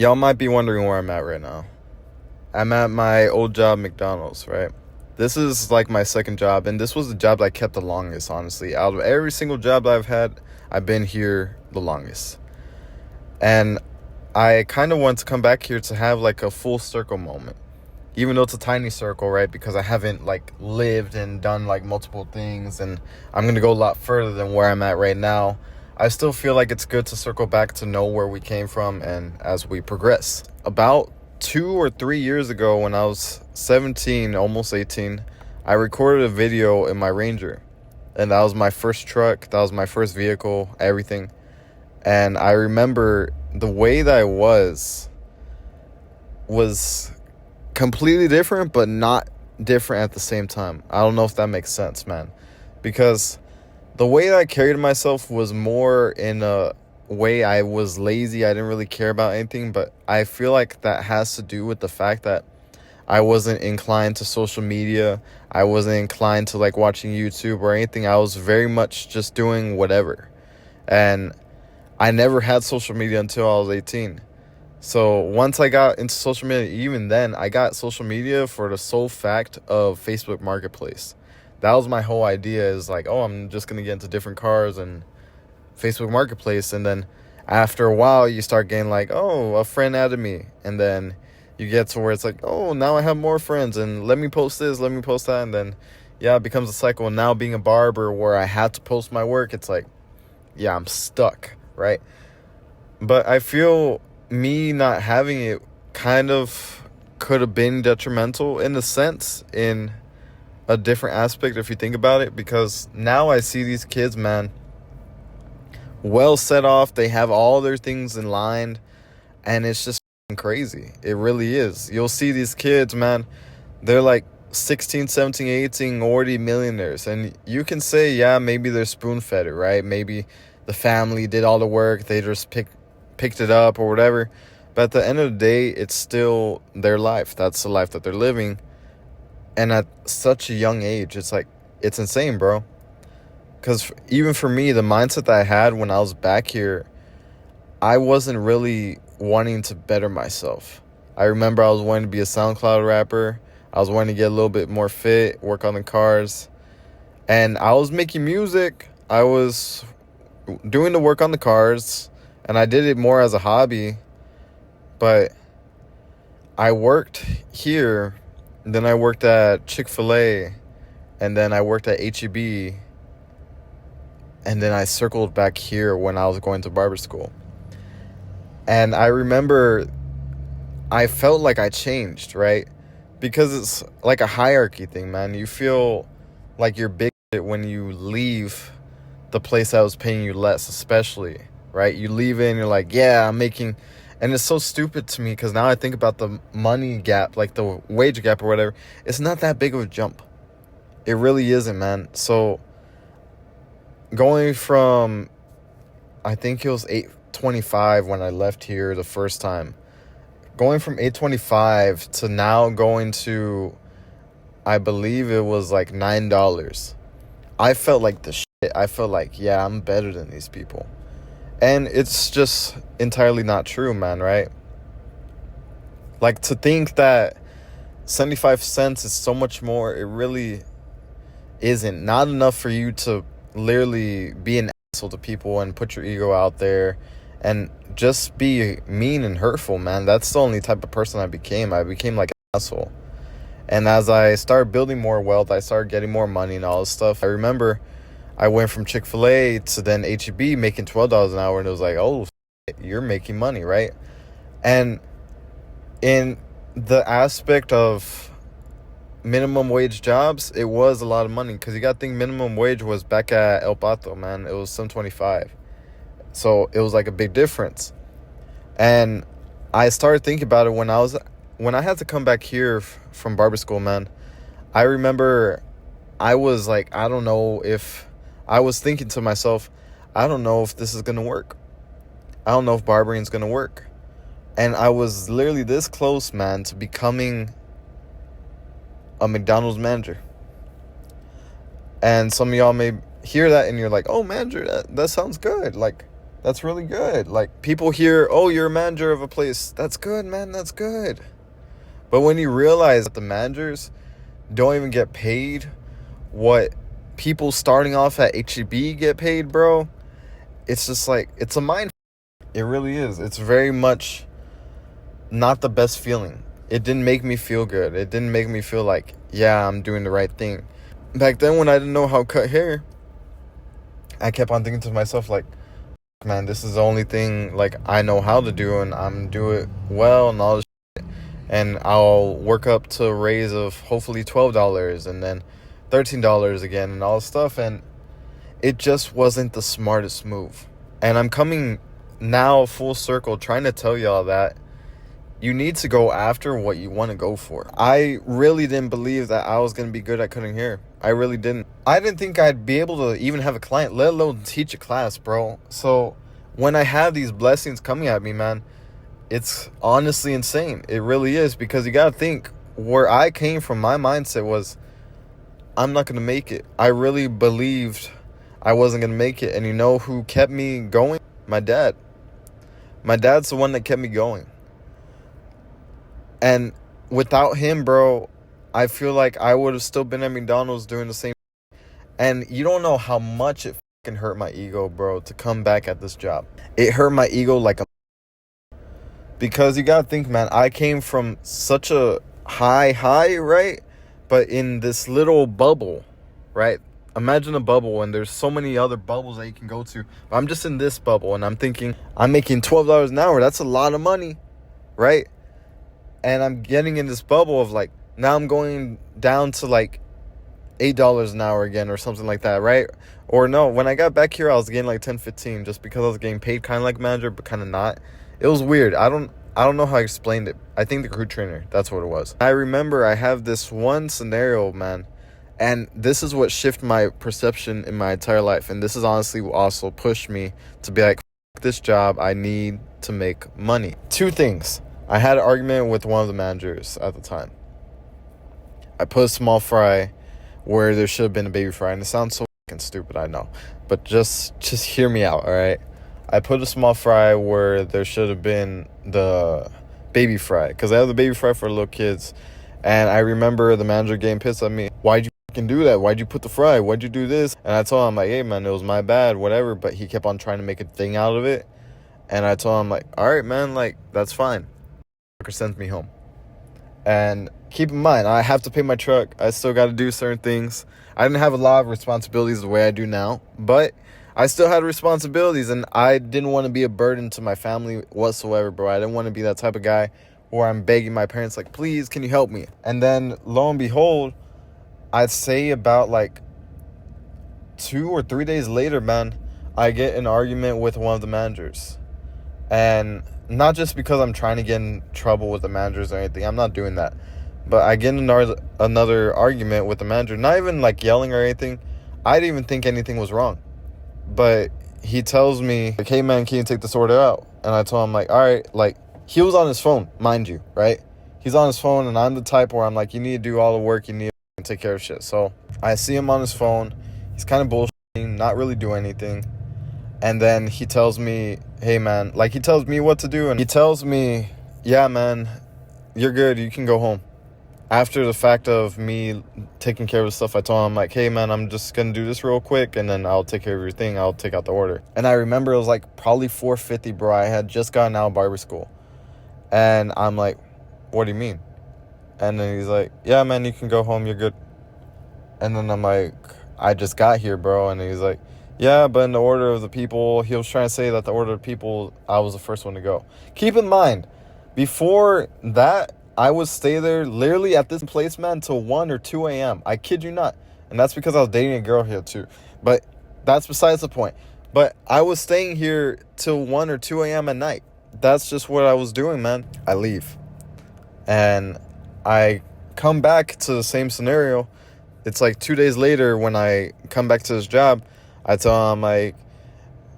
Y'all might be wondering where I'm at right now. I'm at my old job, McDonald's, right? This is like my second job, and this was the job that I kept the longest, honestly. Out of every single job that I've had, I've been here the longest. And I kind of want to come back here to have like a full circle moment. Even though it's a tiny circle, right? Because I haven't like lived and done like multiple things, and I'm going to go a lot further than where I'm at right now. I still feel like it's good to circle back to know where we came from and as we progress. About 2 or 3 years ago, when I was 17, almost 18, I recorded a video in my Ranger. And that was my first truck. That was my first vehicle, everything. And I remember the way that I was completely different, but not different at the same time. I don't know if that makes sense, man. Because the way that I carried myself was more in a way I was lazy. I didn't really care about anything, but I feel like that has to do with the fact that I wasn't inclined to social media. I wasn't inclined to like watching YouTube or anything. I was very much just doing whatever. And I never had social media until I was 18. So once I got into social media, even then, I got social media for the sole fact of Facebook Marketplace. That was my whole idea, is like, oh, I'm just going to get into different cars and Facebook Marketplace. And then after a while, you start getting like, oh, a friend added me. And then you get to where it's like, oh, now I have more friends. And let me post this, let me post that. And then, yeah, it becomes a cycle. And now being a barber where I had to post my work, it's like, yeah, I'm stuck, right? But I feel me not having it kind of could have been detrimental in a sense, in a different aspect if you think about it, because now I see these kids, man, well set off. They have all their things in line, and it's just crazy. It really is. You'll see these kids, man, they're like 16, 17, 18, already millionaires, and you can say, yeah, maybe they're spoon-fed it, right? Maybe the family did all the work, they just picked it up or whatever. But at the end of the day, it's still their life. That's the life that they're living. And at such a young age, it's like, it's insane, bro. Because even for me, the mindset that I had when I was back here, I wasn't really wanting to better myself. I remember I was wanting to be a SoundCloud rapper. I was wanting to get a little bit more fit, work on the cars. And I was making music. I was doing the work on the cars. And I did it more as a hobby. But I worked here. Then I worked at Chick-fil-A. And then I worked at H-E-B. And then I circled back here when I was going to barber school. And I remember I felt like I changed, right? Because it's like a hierarchy thing, man. You feel like you're big when you leave the place that was paying you less, especially, right? You leave it and you're like, yeah, I'm making... And it's so stupid to me because now I think about the money gap, like the wage gap or whatever. It's not that big of a jump. It really isn't, man. So going from, I think it was $8.25 when I left here the first time. Going from $8.25 to now going to, I believe it was like $9. I felt like the shit. I felt like, yeah, I'm better than these people. And it's just entirely not true, man, right? Like, to think that 75 cents is so much more, it really isn't. Not enough for you to literally be an asshole to people and put your ego out there and just be mean and hurtful, man. That's the only type of person I became. I became like an asshole. And as I started building more wealth, I started getting more money and all this stuff. I remember I went from Chick-fil-A to then H-E-B making $12 an hour, and it was like, oh, you're making money, right? And in the aspect of minimum wage jobs, it was a lot of money, because you got to think minimum wage was back at El Pato, man. It was some 25. So it was like a big difference. And I started thinking about it when I had to come back here from barber school, man. I remember I was like, I don't know if... I was thinking to myself, I don't know if this is going to work. I don't know if barbering is going to work. And I was literally this close, man, to becoming a McDonald's manager. And some of y'all may hear that and you're like, oh, manager, that sounds good. Like, That's really good. Like, people hear, oh, you're a manager of a place. That's good, man. That's good. But when you realize that the managers don't even get paid what people starting off at HEB get paid, bro, it's just like, it's a mind. It really is. It's very much not the best feeling. It didn't make me feel good. It didn't make me feel like, yeah, I'm doing the right thing. Back then, when I didn't know how to cut hair, I kept on thinking to myself, like, man, this is the only thing, like, I know how to do, and I'm do it well and all this shit. And I'll work up to a raise of hopefully $12 and then $13 again and all this stuff. And it just wasn't the smartest move. And I'm coming now full circle trying to tell y'all that you need to go after what you want to go for. I really didn't believe that I was going to be good at cutting hair. I really didn't. I didn't think I'd be able to even have a client, let alone teach a class, bro. So when I have these blessings coming at me, man, it's honestly insane. It really is, because you got to think, where I came from, my mindset was, I'm not going to make it. I really believed I wasn't going to make it. And you know who kept me going? My dad. My dad's the one that kept me going. And without him, bro, I feel like I would have still been at McDonald's doing the same. And you don't know how much it fucking hurt my ego, bro, to come back at this job. It hurt my ego like a... Because you gotta think, man, I came from such a high, right? But in this little bubble, right? Imagine a bubble, and there's so many other bubbles that you can go to. But I'm just in this bubble, and I'm thinking, I'm making $12 an hour. That's a lot of money, right? And I'm getting in this bubble of, like, now I'm going down to, like, $8 an hour again or something like that, right? Or no, when I got back here, I was getting, like, 10, 15, just because I was getting paid kind of like manager, but kind of not. It was weird. I don't know how I explained it. I think the crew trainer, that's what it was. I remember I have this one scenario, man, and this is what shifted my perception in my entire life. And this is honestly what also pushed me to be like, F this job, I need to make money. Two things. I had an argument with one of the managers at the time. I put a small fry where there should have been a baby fry. And it sounds so fucking stupid, I know. But just hear me out, all right? I put a small fry where there should have been the baby fry. Because I have the baby fry for little kids. And I remember the manager getting pissed at me. Why'd you fucking do that? Why'd you put the fry? Why'd you do this? And I told him, like, hey, man, it was my bad, whatever. But he kept on trying to make a thing out of it. And I told him, like, all right, man, like, that's fine. Sends me home. And keep in mind, I have to pay my truck. I still got to do certain things. I didn't have a lot of responsibilities the way I do now, but I still had responsibilities, and I didn't want to be a burden to my family whatsoever, bro. I didn't want to be that type of guy where I'm begging my parents, like, please, can you help me? And then lo and behold, I'd say about like 2 or 3 days later, man, I get an argument with one of the managers. And not just because I'm trying to get in trouble with the managers or anything. I'm not doing that. But I get another argument with the manager. Not even like yelling or anything. I didn't even think anything was wrong. But he tells me, like, hey, man, can you take this order out? And I told him, like, all right. Like, he was on his phone, mind you, right? He's on his phone, and I'm the type where I'm like, you need to do all the work. You need to take care of shit. So I see him on his phone. He's kind of bullshitting, not really doing anything. And then he tells me, hey, man, like, he tells me what to do. And he tells me, yeah, man, you're good. You can go home. After the fact of me taking care of the stuff, I told him, like, hey, man, I'm just going to do this real quick, and then I'll take care of your thing. I'll take out the order. And I remember it was, like, probably 4:50, bro. I had just gotten out of barber school. And I'm like, what do you mean? And then he's like, yeah, man, you can go home. You're good. And then I'm like, I just got here, bro. And he's like, yeah, but in the order of the people, he was trying to say that the order of people, I was the first one to go. Keep in mind, before that, I would stay there literally at this place, man, till 1 or 2 a.m. I kid you not. And that's because I was dating a girl here, too. But that's besides the point. But I was staying here till 1 or 2 a.m. at night. That's just what I was doing, man. I leave. And I come back to the same scenario. It's like 2 days later when I come back to this job. I tell him, like,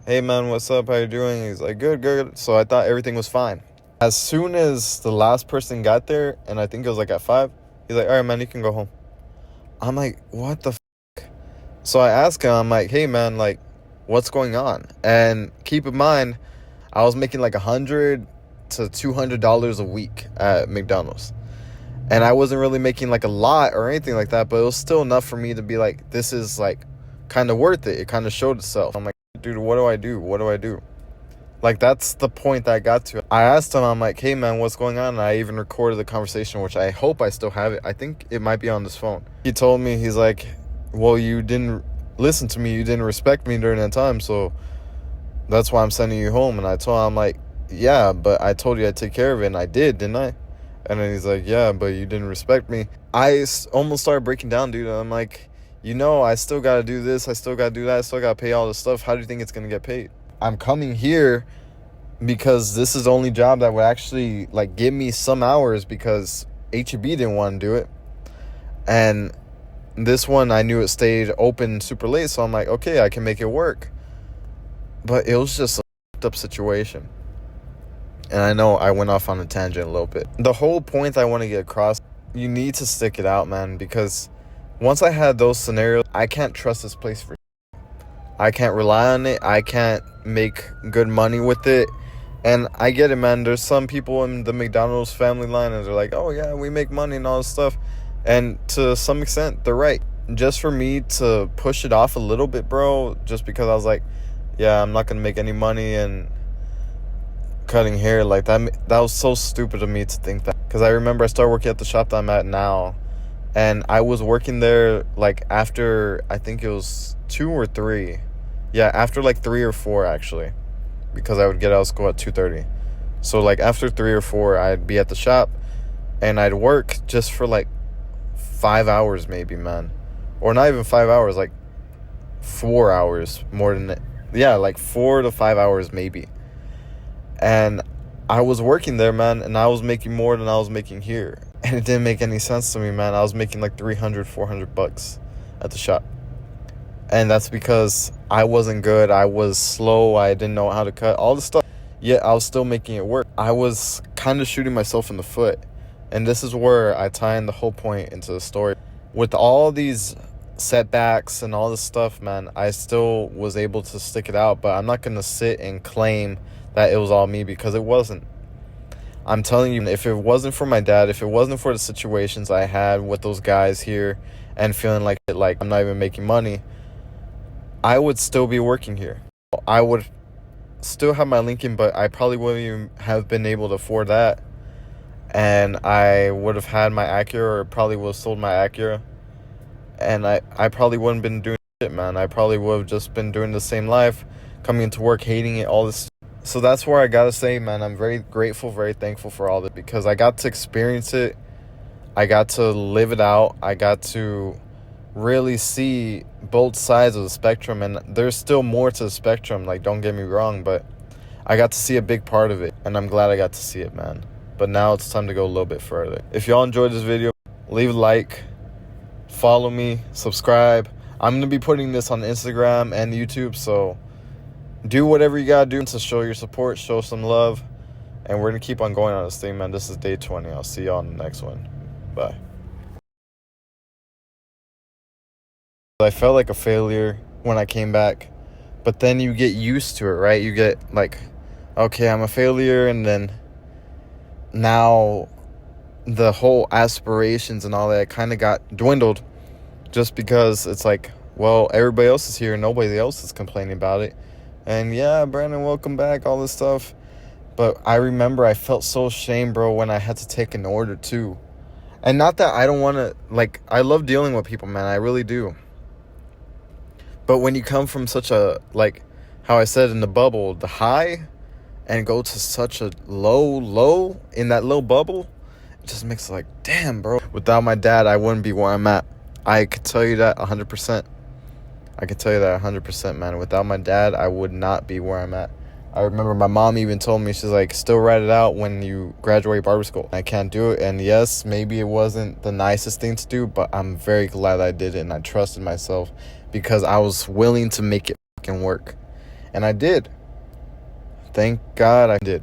hey, man, what's up? How you doing? He's like, good. So I thought everything was fine. As soon as the last person got there, and I think it was like at 5, he's like, all right, man, you can go home. I'm like, what the f***? So I ask him, I'm like, hey, man, like, What's going on? And keep in mind, I was making like $100 to $200 a week at McDonald's. And I wasn't really making like a lot or anything like that, but it was still enough for me to be like, this is like kind of worth it. It kind of showed itself. I'm like, dude, what do I do? What do I do? Like, that's the point that I got to. I asked him, I'm like, hey, man, what's going on? And I even recorded the conversation, which I hope I still have it. I think it might be on this phone. He told me, he's like, well, you didn't listen to me. You didn't respect me during that time. So that's why I'm sending you home. And I told him, I'm like, yeah, but I told you I'd take care of it. And I did, didn't I? And then he's like, yeah, but you didn't respect me. I almost started breaking down, dude. I'm like, I still got to do this. I still got to do that. I still got to pay all this stuff. How do you think it's going to get paid? I'm coming here because this is the only job that would actually like give me some hours, because HEB didn't want to do it. And this one, I knew it stayed open super late. So I'm like, okay, I can make it work. But it was just a fucked up situation. And I know I went off on a tangent a little bit. The whole point I want to get across, you need to stick it out, man. Because once I had those scenarios, I can't trust this place for I can't rely on it. I can't make good money with it. And I get it, man. There's some people in the McDonald's family line and they're like, oh, yeah, we make money and all this stuff. And to some extent, they're right. Just for me to push it off a little bit, bro, just because I was like, yeah, I'm not going to make any money and cutting hair, like that was so stupid of me to think that. Because I remember I started working at the shop that I'm at now. And I was working there like after, I think it was 2 or 3. Yeah, after like 3 or 4 actually, because I would get out of school at 2:30. So like after 3 or 4, I'd be at the shop and I'd work just for like 5 hours maybe, man. Or not even 5 hours, like 4 hours more than it. Yeah, like 4 to 5 hours maybe. And I was working there, man, and I was making more than I was making here. And it didn't make any sense to me, man. I was making like $300-$400 at the shop. And that's because I wasn't good. I was slow. I didn't know how to cut. All this stuff. Yet I was still making it work. I was kind of shooting myself in the foot. And this is where I tie in the whole point into the story. With all these setbacks and all this stuff, man, I still was able to stick it out. But I'm not going to sit and claim that it was all me, because it wasn't. I'm telling you, if it wasn't for my dad, if it wasn't for the situations I had with those guys here and feeling like I'm not even making money, I would still be working here. I would still have my Lincoln, but I probably wouldn't even have been able to afford that. And I would have had my Acura, or probably would have sold my Acura. And I probably wouldn't have been doing shit, man. I probably would have just been doing the same life, coming into work, hating it, all this. So that's where I gotta say, man, I'm very grateful, very thankful for all this, because I got to experience it. I got to live it out. I got to really see both sides of the spectrum, and there's still more to the spectrum, like, don't get me wrong, but I got to see a big part of it, and I'm glad I got to see it, man. But now it's time to go a little bit further. If y'all enjoyed this video, leave a like, follow me, subscribe. I'm gonna be putting this on Instagram and YouTube, so do whatever you gotta do to show your support, show some love, and we're gonna keep on going on this thing, man. This is day 20. I'll see y'all on the next one. Bye. I felt like a failure when I came back, but then you get used to it, right? You get like, okay, I'm a failure, and then now the whole aspirations and all that kind of got dwindled, just because it's like, well, everybody else is here, nobody else is complaining about it. And yeah, Brandon, welcome back, all this stuff. But I remember I felt so ashamed, bro, when I had to take an order too. And not that I don't want to, like, I love dealing with people, man. I really do. But when you come from such a, like, how I said in the bubble, the high, and go to such a low in that little bubble, it just makes it like, damn, bro. Without my dad, I wouldn't be where I'm at. I could tell you that 100%. I can tell you that 100%, man. Without my dad, I would not be where I'm at. I remember my mom even told me, she's like, still write it out when you graduate barber school. I can't do it. And yes, maybe it wasn't the nicest thing to do, but I'm very glad I did it, and I trusted myself because I was willing to make it fucking work. And I did. Thank God I did.